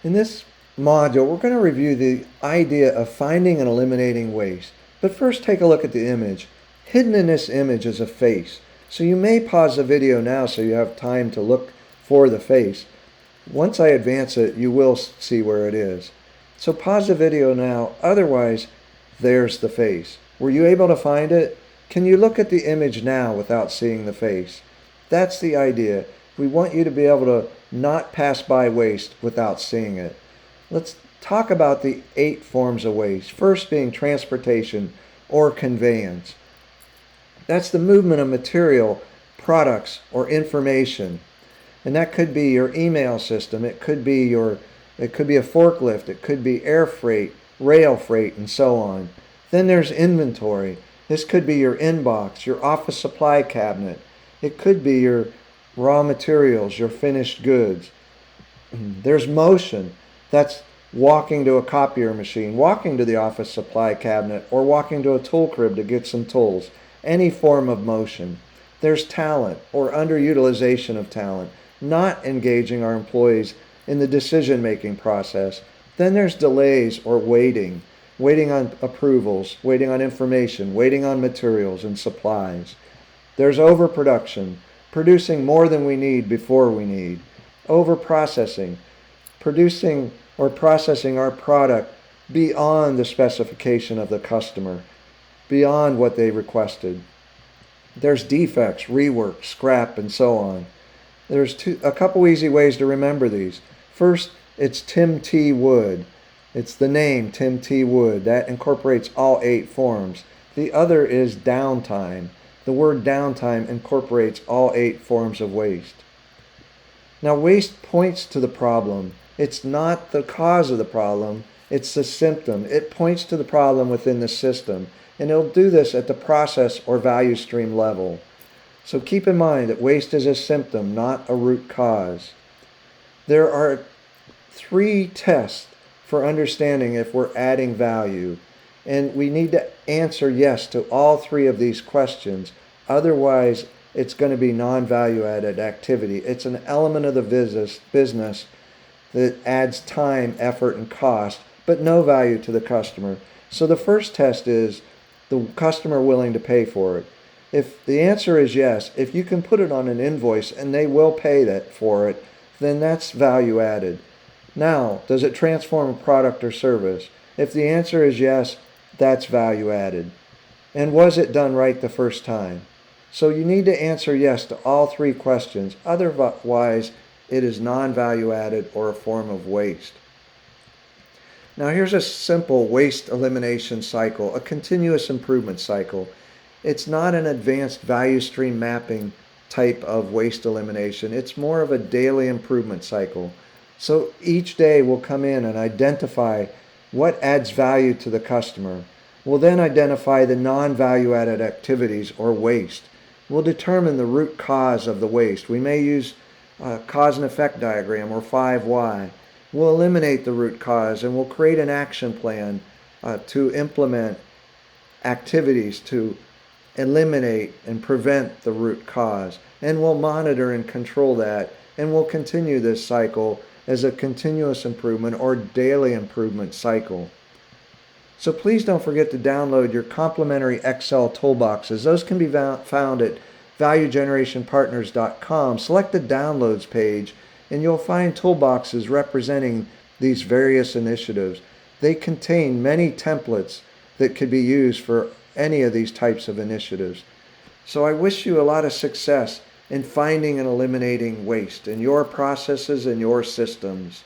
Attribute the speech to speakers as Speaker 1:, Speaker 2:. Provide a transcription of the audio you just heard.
Speaker 1: In this module, we're going to review the idea of finding and eliminating waste. But first, take a look at the image. Hidden in this image is a face. So you may pause the video now so you have time to look for the face. Once I advance it, you will see where it is. So pause the video now, otherwise, there's the face. Were you able to find it? Can you look at the image now without seeing the face? That's the idea. We want you to be able to not pass by waste without seeing it. Let's talk about the 8 forms of waste. First being transportation or conveyance. That's the movement of material, products, or information. And that could be your email system, it could be a forklift, it could be air freight, rail freight, and so on. Then there's inventory. This could be your inbox, your office supply cabinet. It could be your raw materials, your finished goods. There's motion. That's walking to a copier machine, walking to the office supply cabinet, or walking to a tool crib to get some tools. Any form of motion. There's talent or underutilization of talent, not engaging our employees in the decision-making process. Then there's delays or waiting on approvals, waiting on information, waiting on materials and supplies. There's overproduction, producing more than we need before we need. Overprocessing, producing or processing our product beyond the specification of the customer, beyond what they requested. There's defects, rework, scrap, and so on. There's a couple easy ways to remember these. First, it's Tim T. Wood. It's the name Tim T. Wood. That incorporates all 8 forms. The other is downtime. The word downtime incorporates all 8 forms of waste. Now, waste points to the problem. It's not the cause of the problem, it's the symptom. It points to the problem within the system, and it'll do this at the process or value stream level. So keep in mind that waste is a symptom, not a root cause. There are 3 tests for understanding if we're adding value, and we need to answer yes to all 3 of these questions. Otherwise, it's going to be non-value added activity. It's an element of the business that adds time, effort, and cost, but no value to the customer. So the first test is the customer willing to pay for it. If the answer is yes, if you can put it on an invoice and they will pay that for it, then that's value added. Now, does it transform a product or service? If the answer is yes, that's value added. And was it done right the first time? So you need to answer yes to all 3 questions. Otherwise, it is non-value added or a form of waste. Now here's a simple waste elimination cycle, a continuous improvement cycle. It's not an advanced value stream mapping type of waste elimination. It's more of a daily improvement cycle. So each day we'll come in and identify what adds value to the customer. We'll then identify the non-value added activities or waste. We'll determine the root cause of the waste. We may use a cause and effect diagram or 5 why. We'll eliminate the root cause and we'll create an action plan to implement activities to eliminate and prevent the root cause. And we'll monitor and control that, and we'll continue this cycle as a continuous improvement or daily improvement cycle. So please don't forget to download your complimentary Excel toolboxes. Those can be found at valuegenerationpartners.com. Select the downloads page and you'll find toolboxes representing these various initiatives. They contain many templates that could be used for any of these types of initiatives. So I wish you a lot of success in finding and eliminating waste in your processes and your systems.